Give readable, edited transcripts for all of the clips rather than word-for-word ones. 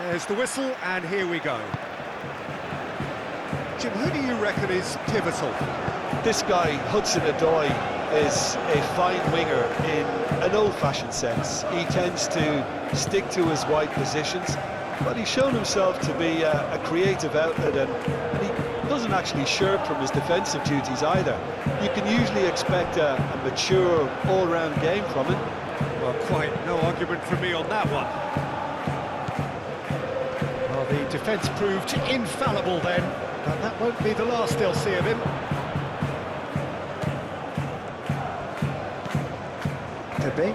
There's the whistle, and here we go. Jim, who do you reckon is pivotal? This guy, Hudson-Odoi, is a fine winger in an old-fashioned sense. He tends to stick to his wide positions, but he's shown himself to be a creative outlet, and he doesn't actually shirk from his defensive duties either. You can usually expect a mature, all-round game from him. Well, quite no argument from me on that one. Well, the defence proved infallible then, but that won't be the last they'll see of him. Could be.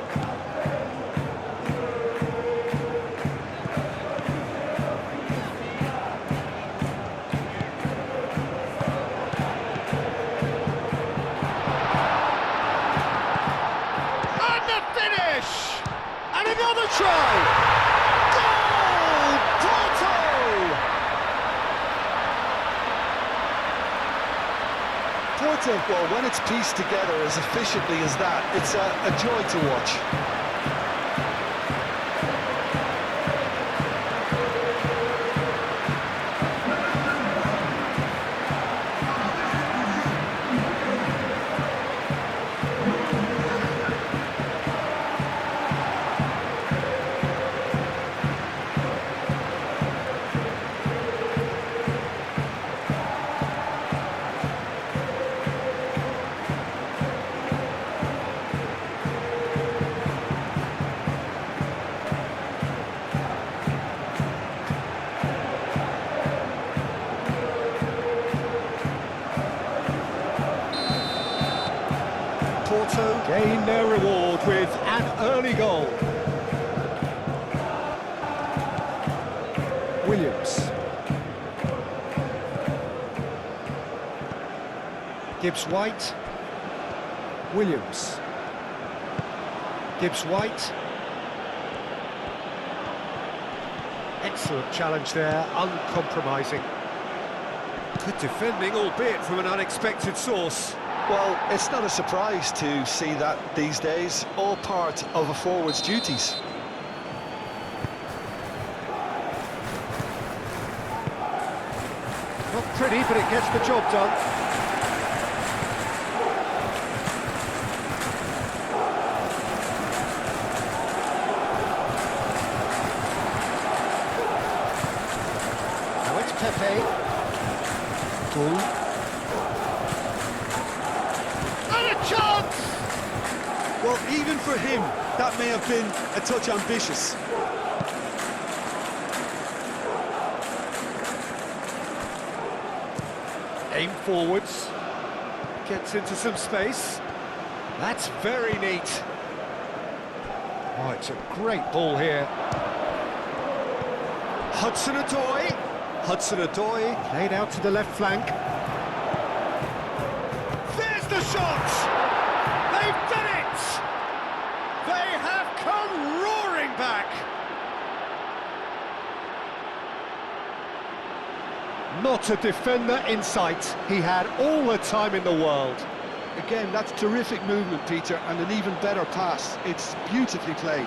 And the finish! And another try! Goal! Porto! Porto, well, when it's pieced together as efficiently as that, it's a joy to watch. Porto gain their reward with an early goal. Williams. Gibbs-White. Williams. Gibbs-White. Excellent challenge there, uncompromising. Good defending, albeit from an unexpected source. Well, it's not a surprise to see that these days, all part of a forward's duties. Not pretty, but it gets the job done. Now it's Pepe. Bull. Chance! Well, even for him, that may have been a touch ambitious. Aim forwards. Gets into some space. That's very neat. Oh, it's a great ball here. Hudson-Odoi. Hudson-Odoi played out to the left flank. There's the shot! They've done it! They have come roaring back! Not a defender in sight. He had all the time in the world. Again, that's terrific movement, Peter, and an even better pass. It's beautifully played.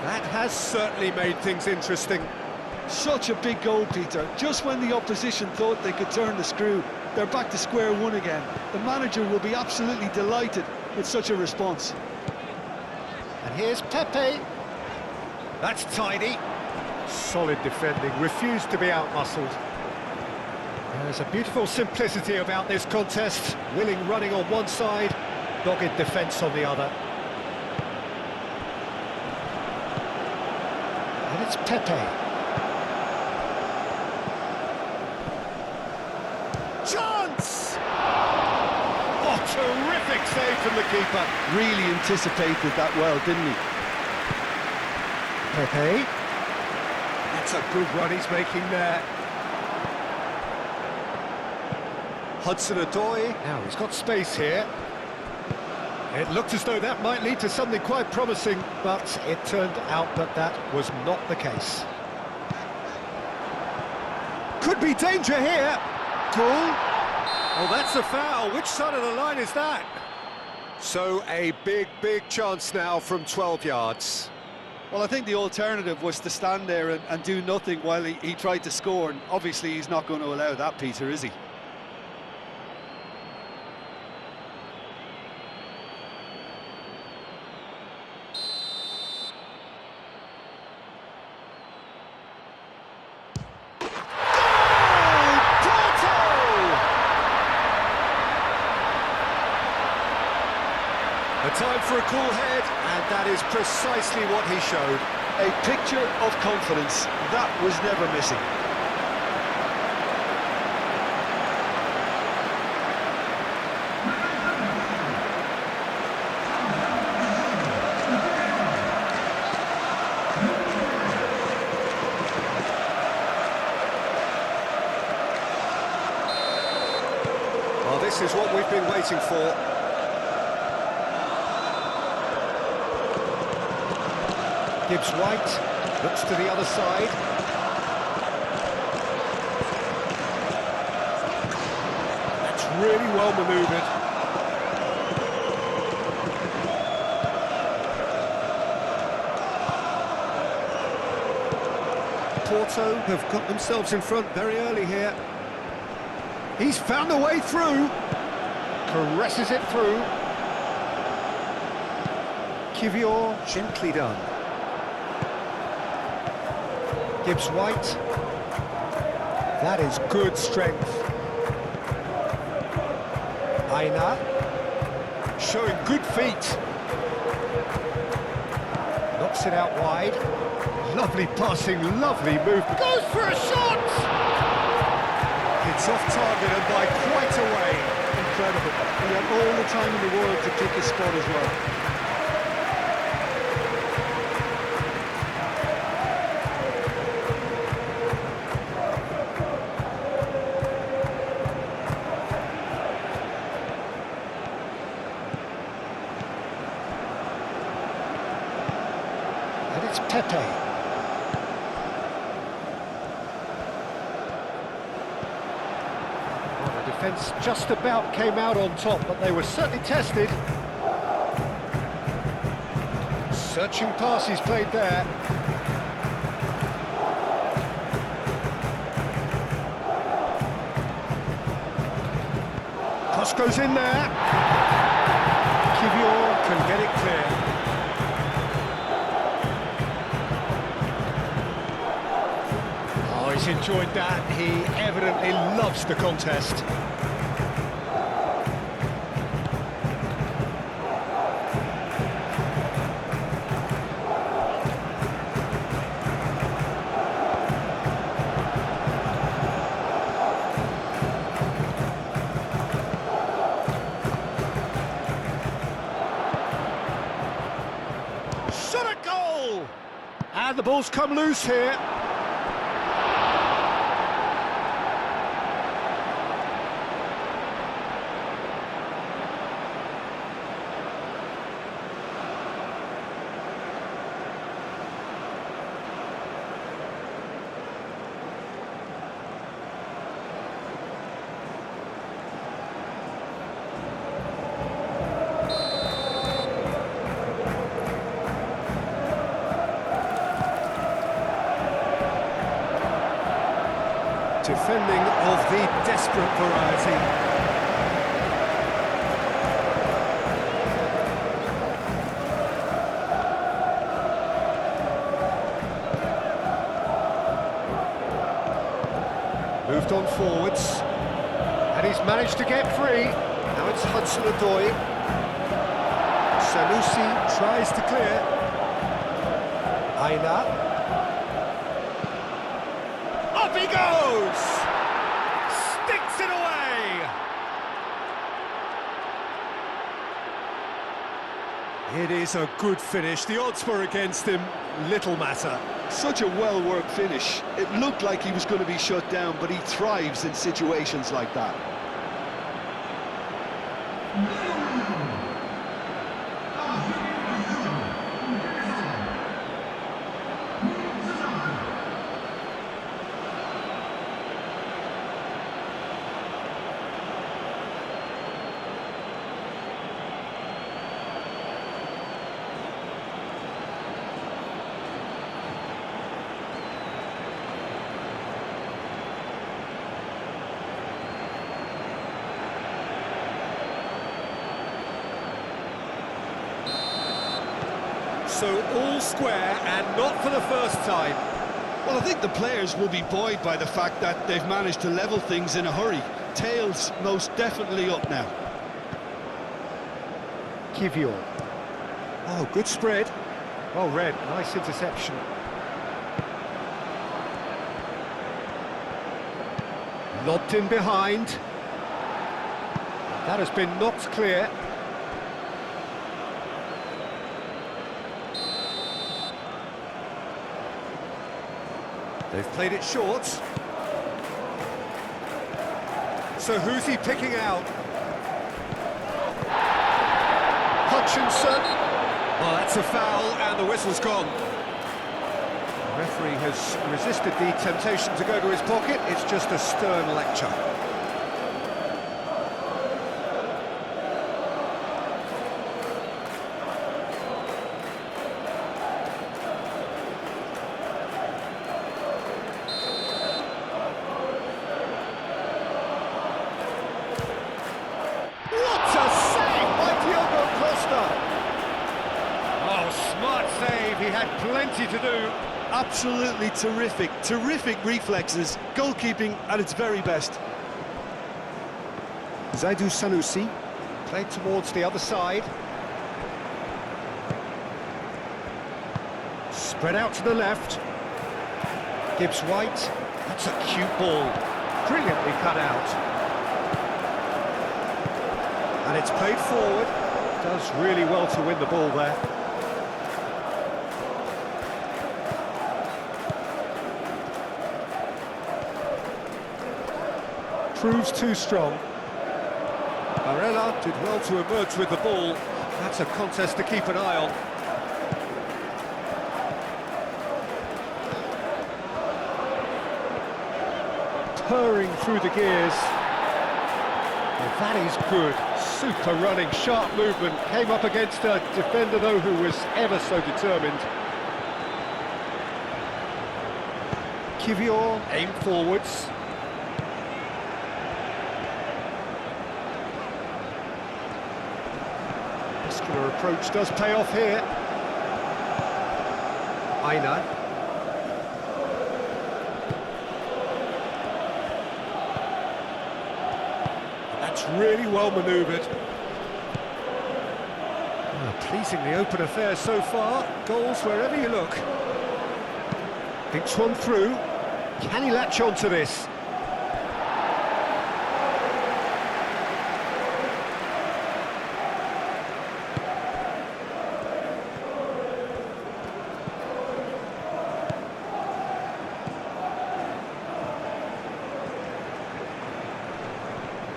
That has certainly made things interesting. Such a big goal, Peter. Just when the opposition thought they could turn the screw, they're back to square one again. The manager will be absolutely delighted with such a response. And here's Pepe. That's tidy. Solid defending, refused to be outmuscled. There's a beautiful simplicity about this contest. Willing running on one side, dogged defence on the other. And it's Pepe. Chance! Oh, terrific save from the keeper. Really anticipated that well, didn't he? Pepe. That's a good run he's making there. Hudson-Odoi. Now he's got space here. It looked as though that might lead to something quite promising, but it turned out that that was not the case. Could be danger here. Goal. Oh, that's a foul. Which side of the line is that? So a big chance now from 12 yards. Well, I think the alternative was to stand there and do nothing while he tried to score, and obviously he's not going to allow that, Peter, is he? A time for a cool head, and that is precisely what he showed. A picture of confidence that was never missing. Well, this is what we've been waiting for. Gibbs White, looks to the other side. That's really well manoeuvred. Porto have got themselves in front very early here. He's found a way through. Caresses it through. Kivior, gently done. Gibbs White. That is good strength. Aina. Showing good feet. Knocks it out wide. Lovely passing, lovely move. Goes for a shot! It's off target and by quite a way. Incredible. He had all the time in the world to kick his spot as well. And it's Pepe. Well, the defence just about came out on top, but they were certainly tested. Searching pass he's played there. Cross goes in there. Kivior can get it clear. He's enjoyed that. He evidently loves the contest. Shot a goal! And the ball's come loose here. Defending of the desperate variety. Moved on forwards, and he's managed to get free. Now it's Hudson-Odoi. Sanusi tries to clear. Aina. Up he goes! Sticks it away! It is a good finish. The odds were against him. Little matter. Such a well-worked finish. It looked like he was going to be shut down, but he thrives in situations like that. So all square, and not for the first time. Well, I think the players will be buoyed by the fact that they've managed to level things in a hurry. Tails most definitely up now. Kivior. Oh, good spread. Well read, nice interception. Lobbed in behind. That has been knocked clear. They've played it short. So who's he picking out? Hutchinson. Oh, that's a foul, and the whistle's gone. The referee has resisted the temptation to go to his pocket. It's just a stern lecture. He had plenty to do. Absolutely terrific reflexes, goalkeeping at its very best. Zaidu Sanusi played towards the other side. Spread out to the left. Gibbs White. That's a cute ball. Brilliantly cut out. And it's played forward. Does really well to win the ball there. Proves too strong. Barella did well to emerge with the ball. That's a contest to keep an eye on. Purring through the gears. Well, that is good. Super running, sharp movement. Came up against a defender, though, who was ever so determined. Kivior aimed forwards. Muscular approach does pay off here. Aina. That's really well manoeuvred. Pleasingly open affair so far. Goals wherever you look. Thinks one through. Can he latch on to this?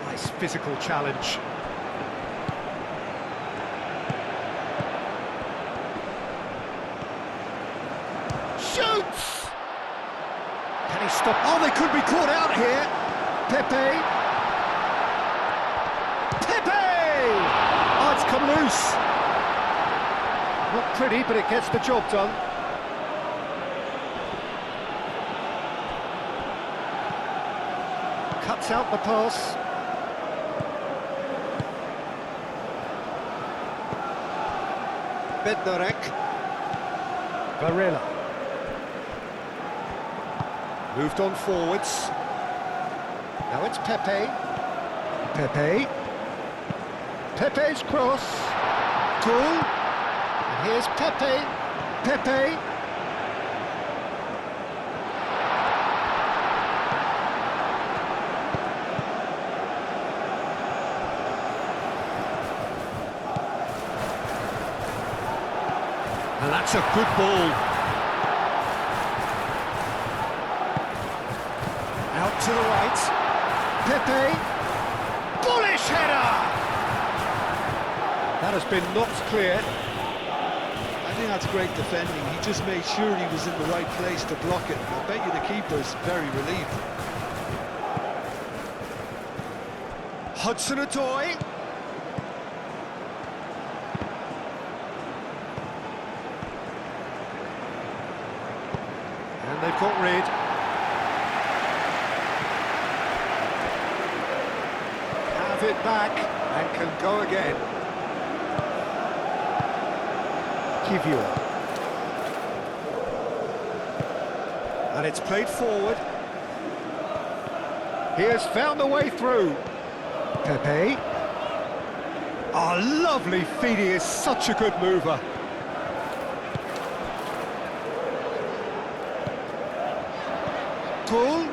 Nice physical challenge. Shoots! Can he stop? Oh, they could be caught out here. Pepe. Oh, it's come loose. Not pretty, but it gets the job done. Cuts out the pass. Bednarek. Barella. Moved on forwards. Now it's Pepe. Pepe's cross. Cool. And here's Pepe. And that's a good ball. Out to the right. Pepe. Bullish header! That has been knocked clear. I think that's great defending. He just made sure he was in the right place to block it. I bet you the keeper's very relieved. Hudson-Odoi. And they've got rid. Have it back and can go again. Kivior. And it's played forward. He has found a way through. Pepe. Oh, lovely feed, he is such a good mover. Cool.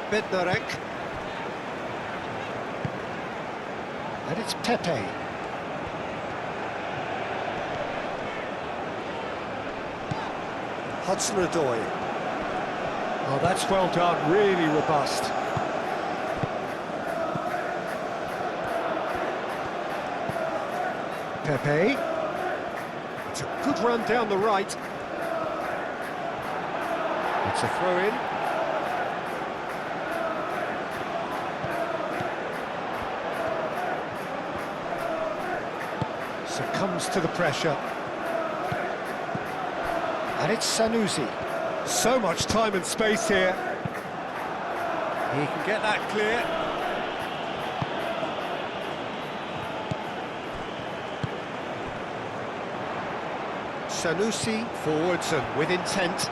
Bednarek. And it's Pepe. Hudson-Odoi. Oh, that's well done, really robust. Pepe. It's a good run down the right. It's a throw-in. Succumbs to the pressure. And it's Sanusi. So much time and space here. He can get that clear. Sanusi forwards and with intent.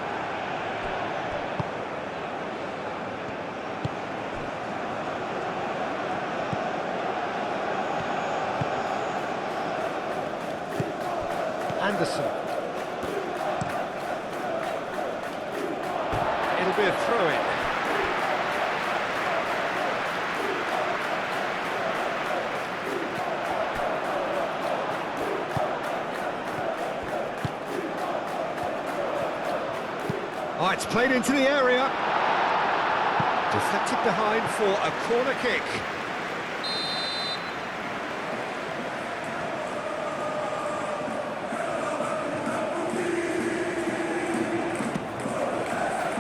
Anderson. It'll be a throw-in. Oh, it's played into the area. Deflected behind for a corner kick.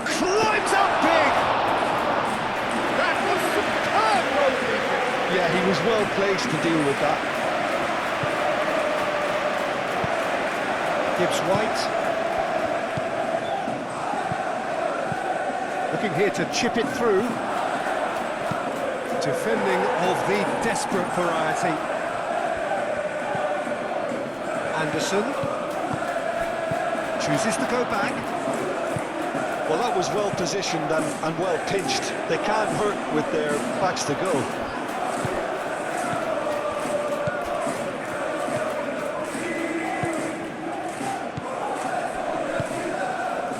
Climbs up big! That was superb goalkeeping. Yeah, he was well placed to deal with that. Gibbs White. Looking here to chip it through. Defending of the desperate variety. Anderson chooses to go back. Well, that was well positioned and well pinched. They can't hurt with their backs to goal.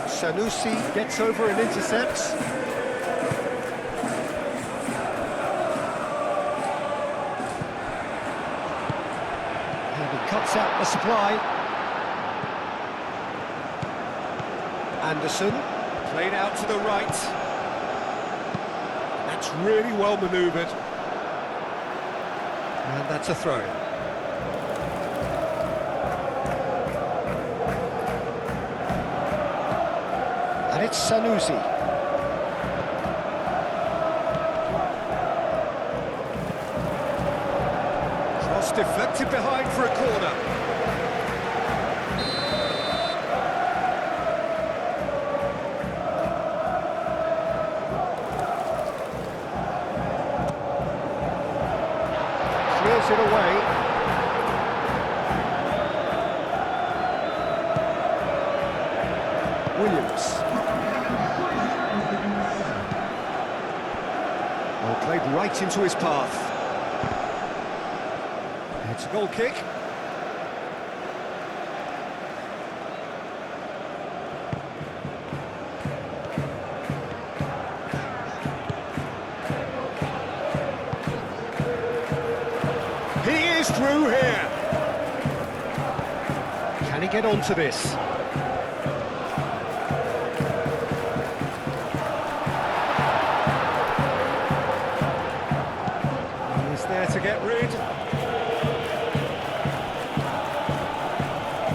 Sanusi gets over and intercepts. And he cuts out the supply. Anderson, played out to the right. That's really well manoeuvred. And that's a throw. And it's Sanusi. Cross deflected behind for a corner. Clears it away. Williams. Well, played right into his path. It's a goal kick. through here. Can he get onto this? He's there to get rid.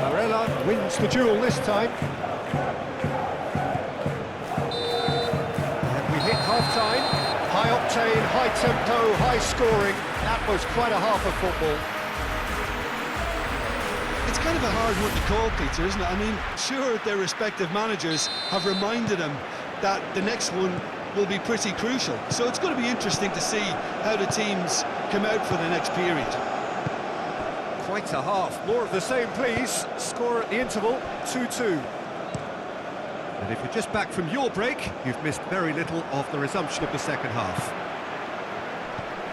Varela wins the duel this time. And we hit half-time. High octane, high tempo, high scoring. That was quite a half of football. It's kind of a hard one to call, Peter, isn't it? I mean, sure, their respective managers have reminded them that the next one will be pretty crucial. So it's going to be interesting to see how the teams come out for the next period. Quite a half. More of the same, please. Score at the interval, 2-2. And if you're just back from your break, you've missed very little of the resumption of the second half.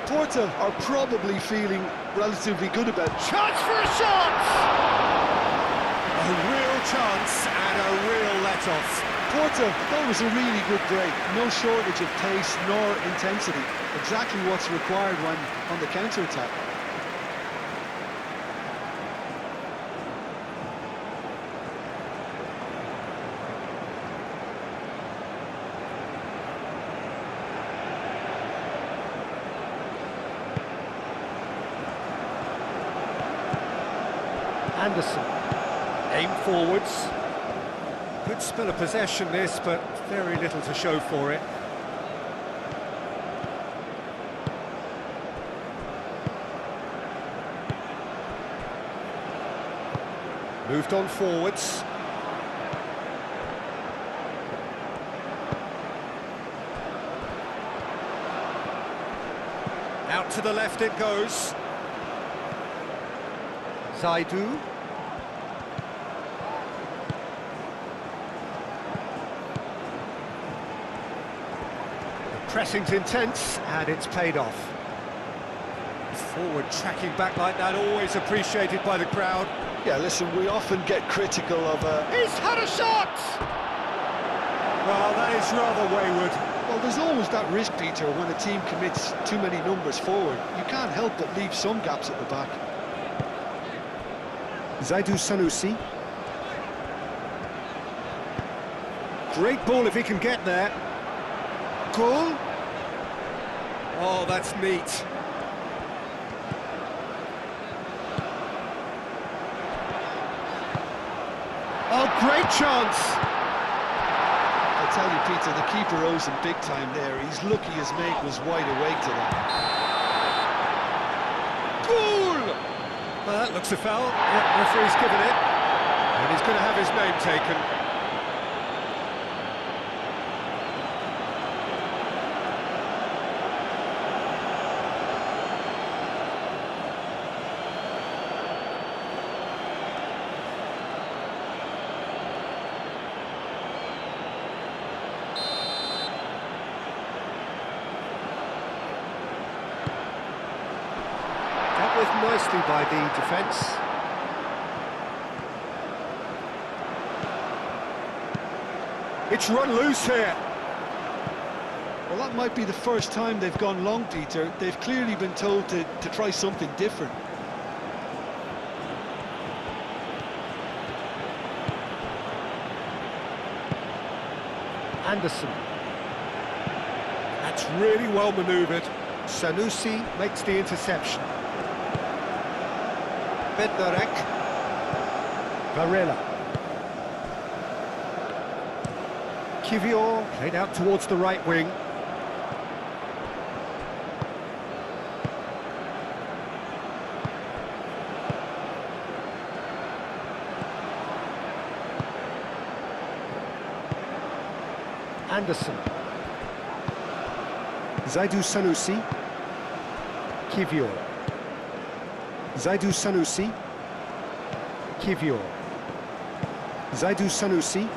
Porto are probably feeling relatively good about it. Chance for a shot! A real chance and a real let-off. Porto, that was a really good break. No shortage of pace nor intensity. Exactly what's required when on the counter-attack. Anderson, aim forwards. Good spell of possession this, but very little to show for it. Moved on forwards. Out to the left it goes. Zaidu. Pressing's intense, and it's paid off. Forward tracking back like that, always appreciated by the crowd. Yeah, listen, we often get critical of He's had a shot! Well, that is rather wayward. Well, there's always that risk, Peter, when a team commits too many numbers forward. You can't help but leave some gaps at the back. Zaidu Sanusi. Great ball if he can get there. Goal? Oh, that's neat. Oh, great chance! I tell you, Peter, the keeper owes him big time there. He's lucky his mate was wide awake to that. Goal! Well, that looks a foul. Yeah, referee's given it. And he's going to have his name taken. Dealt with nicely by the defence. It's run loose here. Well, that might be the first time they've gone long, Peter. They've clearly been told to try something different. Anderson. That's really well manoeuvred. Sanusi makes the interception. Bednarek. Varela. Kivior played out towards the right wing. Anderson. Zaidu Sanusi. Kivior. Zaidu Sanusi. Kivior. Zaidu Sanusi.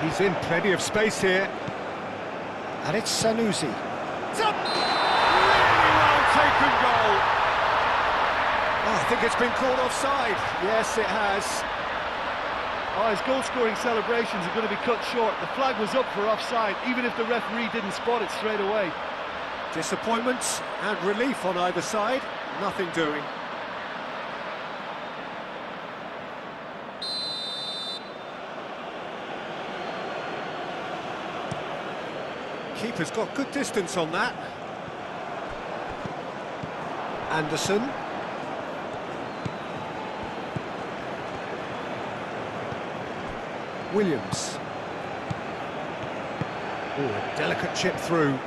He's in plenty of space here. And it's Sanusi. It's up! Really well taken goal. Oh, I think it's been called offside. Yes, it has. Oh, his goal-scoring celebrations are going to be cut short. The flag was up for offside, even if the referee didn't spot it straight away. Disappointment and relief on either side, nothing doing. Keeper's got good distance on that. Anderson. Williams. Oh, a delicate chip through.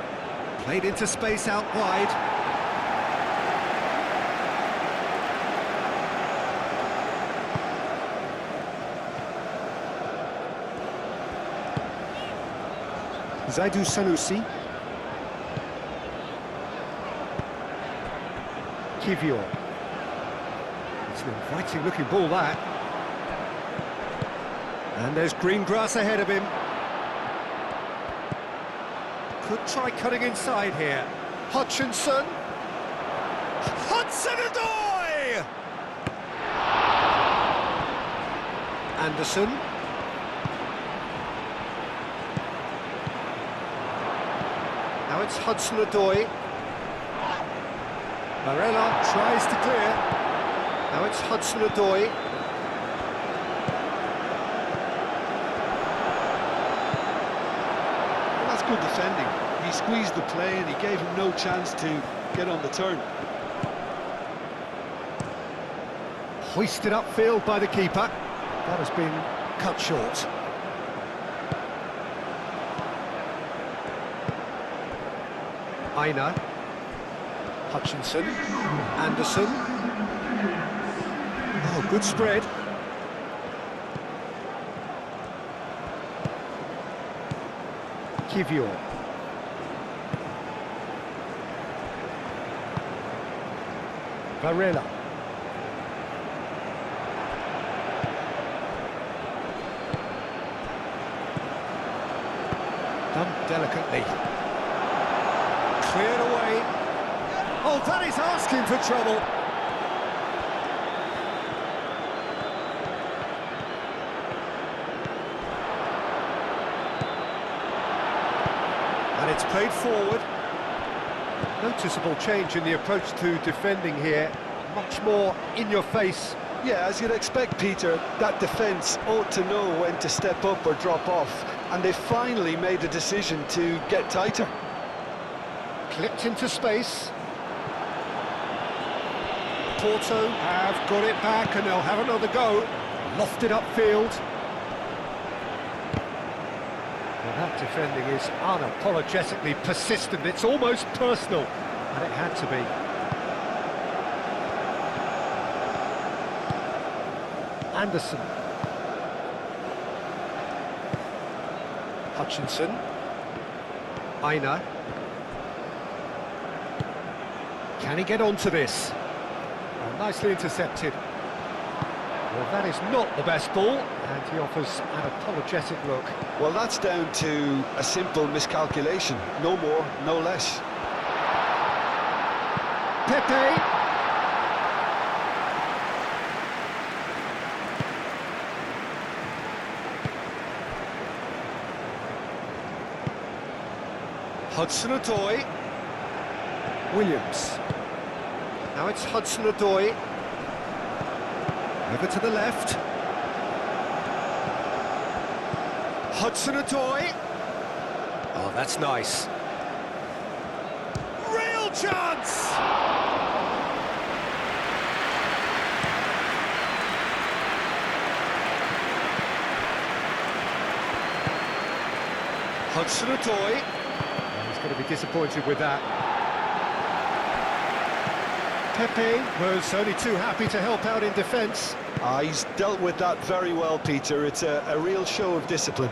Played into space out wide. Zaidu Sanusi. Kivior. It's an inviting looking ball, that. And there's green grass ahead of him. Could try cutting inside here. Hutchinson. Hudson-Odoi! Anderson. Now it's Hudson-Odoi. Varela tries to clear. Now it's Hudson-Odoi. Good defending. He squeezed the play and he gave him no chance to get on the turn. Hoisted upfield by the keeper. That has been cut short. Aina. Hutchinson. Anderson. Oh, good spread. Kivior. Varela. Done delicately. Cleared away. Oh, that is asking for trouble. And it's played forward. Noticeable change in the approach to defending here. Much more in your face. Yeah, as you'd expect, Peter, that defence ought to know when to step up or drop off. And they finally made a decision to get tighter. Clipped into space. Porto have got it back and they'll have another go. Lofted upfield. Well, that defending is unapologetically persistent. It's almost personal, and it had to be. Anderson. Hutchinson. Aina. Can he get onto this? Oh, nicely intercepted. Well, that is not the best ball, and he offers an apologetic look. Well, that's down to a simple miscalculation. No more, no less. Pepe. Hudson-Odoi. Williams. Now it's Hudson-Odoi. Over to the left. Hudson-Odoi. Oh, that's nice. Real chance! Hudson-Odoi. He's going to be disappointed with that. Pepe was only too happy to help out in defence. He's dealt with that very well, Peter. It's a real show of discipline.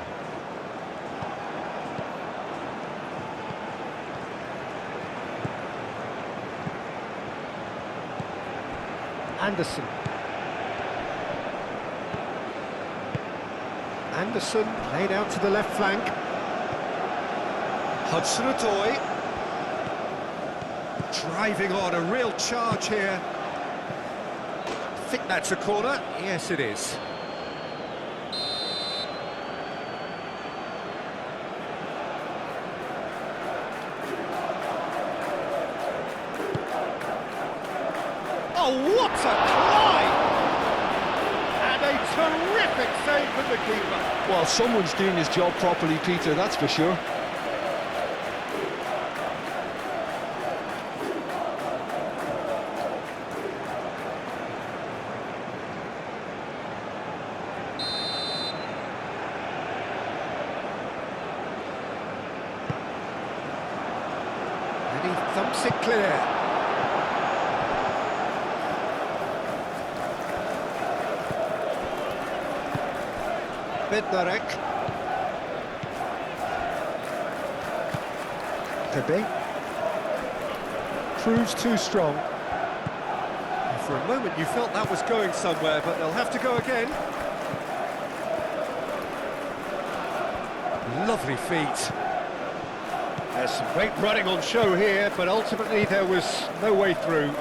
Anderson. Anderson played out to the left flank. Hudson-Odoi. Driving on, a real charge here. I think that's a corner. Yes, it is. Oh, what a climb! And a terrific save from the keeper. Well, someone's doing his job properly, Peter, that's for sure. And he thumps it clear. Bednarek. Pepe. Proves too strong. And for a moment you felt that was going somewhere, but they'll have to go again. Lovely feet. There's some great running on show here, but ultimately there was no way through.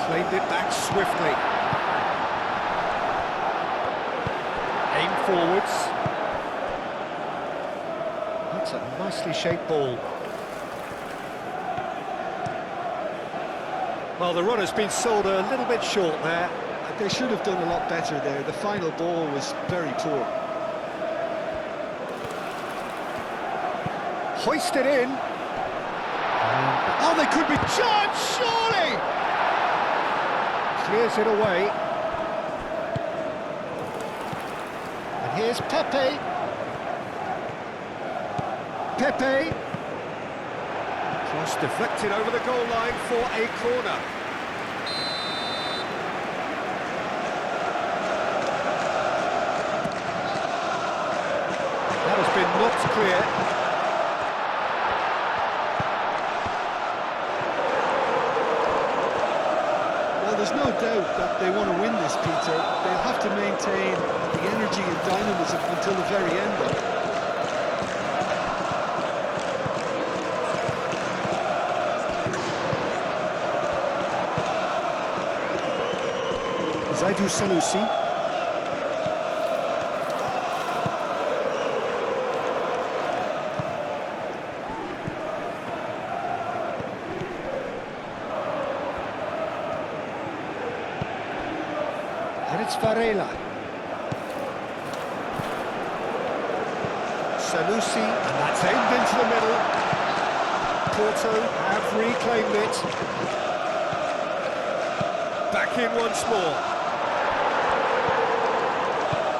Claimed it back swiftly. Aim forwards. That's a nicely shaped ball. Well, the run has been sold a little bit short there. They should have done a lot better there. The final ball was very poor. Hoisted in. Oh, they could be charged, surely! Clears it away. And here's Pepe. Pepe. Cross deflected over the goal line for a corner. That has been knocked clear. There's no doubt that they want to win this, Peter. They'll have to maintain the energy and dynamism until the very end of it. Zaidu Sanusi. And it's Varela. Sanusi, and that's aimed into the middle. Porto have reclaimed it. Back in once more.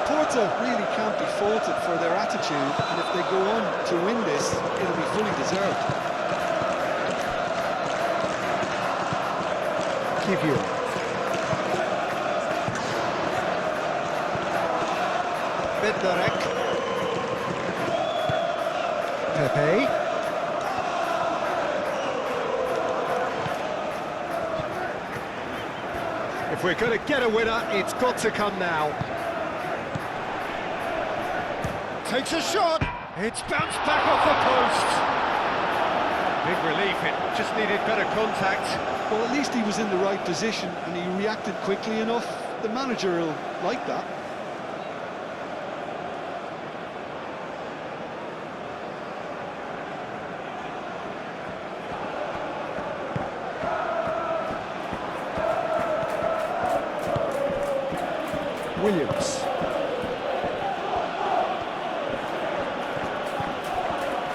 Porto really can't be faulted for their attitude, and if they go on to win this, it'll be fully deserved. Kivio. Bednarek. Pepe. If we're going to get a winner, it's got to come now. Takes a shot. It's bounced back off the post. Big relief, it just needed better contact. Well, at least he was in the right position and he reacted quickly enough. The manager will like that. Williams.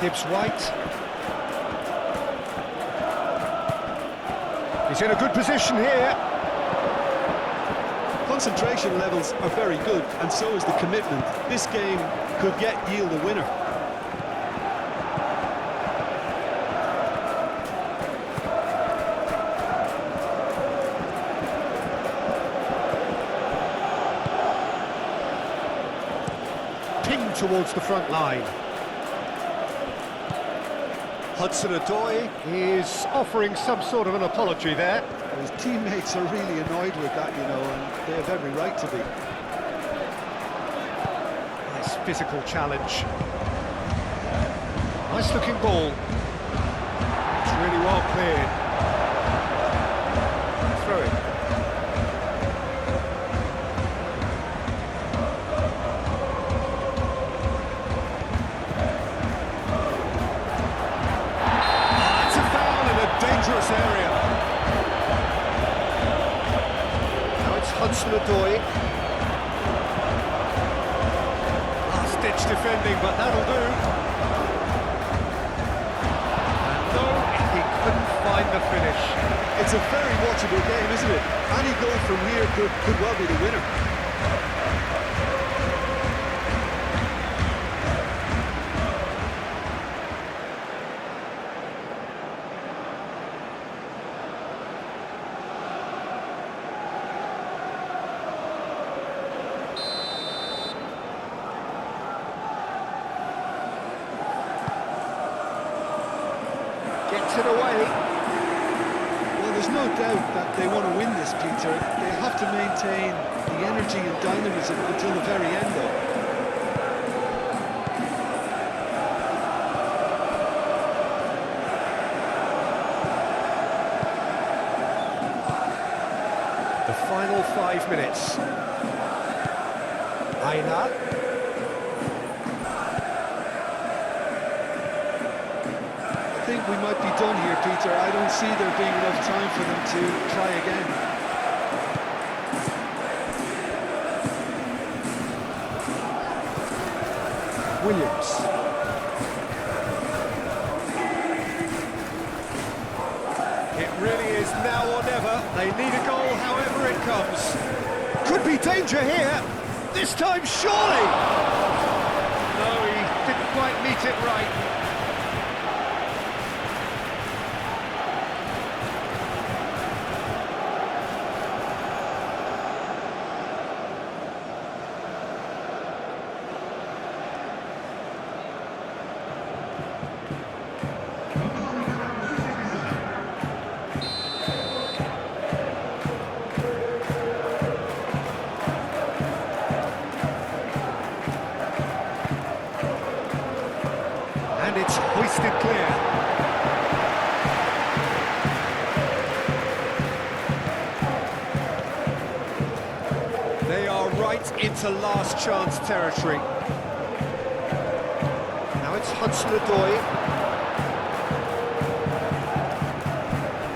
Gibbs White. He's in a good position here. Concentration levels are very good, and so is the commitment. This game could yield a winner. Pinged towards the front line. Hudson-Odoi is offering some sort of an apology there. His teammates are really annoyed with that, you know, and they have every right to be. Nice physical challenge. Nice looking ball. Well cleared. Throw it. That's a foul in a dangerous area. Now it's Hudson-Odoi. Last-ditch defending, but that'll do. And no, he couldn't find the finish. It's a very watchable game, isn't it? Any goal from here could well be the winner. Gets it away. Well, there's no doubt that they want to win this, Peter. They have to maintain the energy and dynamism until the very end, though. The final 5 minutes. Aina. I think we might be done here, Peter. I don't see there being enough time for them to try again. Williams. It really is now or never. They need a goal however it comes. Could be danger here. This time, surely. No, he didn't quite meet it right. And it's hoisted clear. They are right into last chance territory. Now it's Hudson-Odoi.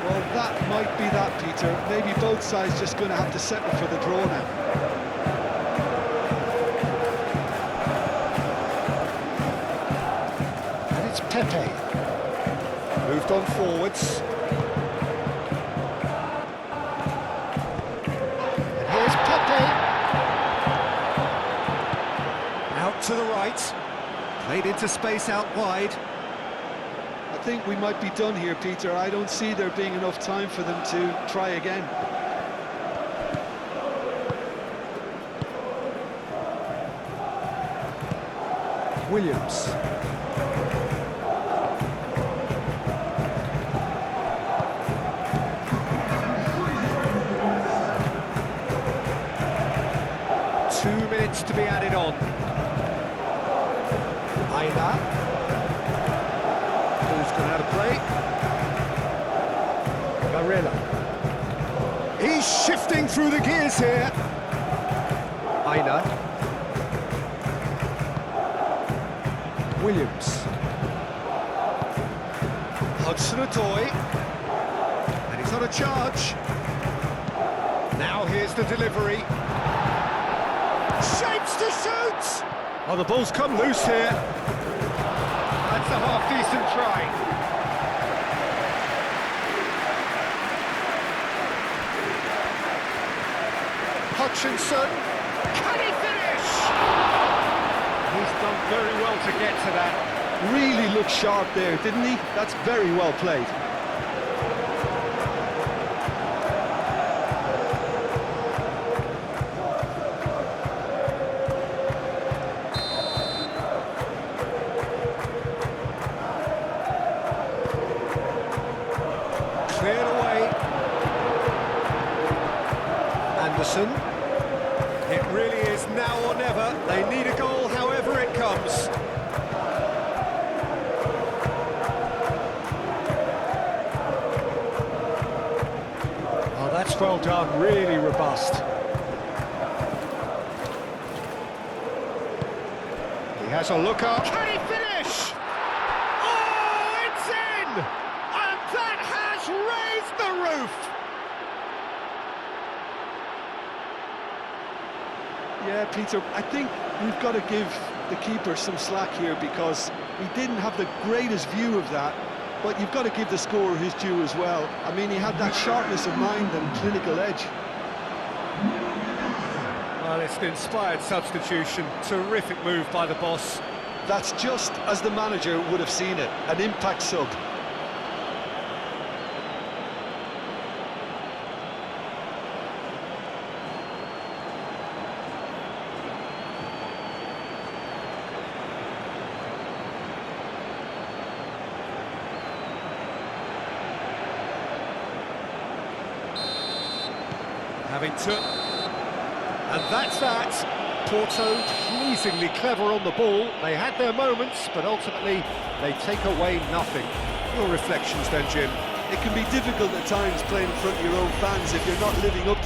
Well, that might be that, Peter. Maybe both sides just going to have to settle for the draw now. Pepe. Moved on forwards. And here's Pepe. Out to the right. Played into space out wide. I think we might be done here, Peter. I don't see there being enough time for them to try again. Williams. To be added on. Aina. Who's going to have a play? Barella. He's shifting through the gears here. Aina. Williams. Hudson-Odoi. And he's on a charge. Now here's the delivery. Shapes to shoot! Oh, the ball's come loose here. That's a half-decent try. Hutchinson. Can he finish? He's done very well to get to that. Really looked sharp there, didn't he? That's very well played. Cleared away. Anderson. It really is now or never. They need a goal however it comes. Yes, well done, really robust. He has a look up. Can he finish? Oh, it's in! And that has raised the roof! Yeah, Peter, I think we've got to give the keeper some slack here because he didn't have the greatest view of that, but you've got to give the scorer his due as well. I mean, he had that sharpness of mind and clinical edge. Well, it's an inspired substitution. Terrific move by the boss. That's just as the manager would have seen it, an impact sub. And that's that. Porto pleasingly clever on the ball. They had their moments, but ultimately they take away nothing. Your reflections then, Jim? It can be difficult at times playing in front of your own fans if you're not living up to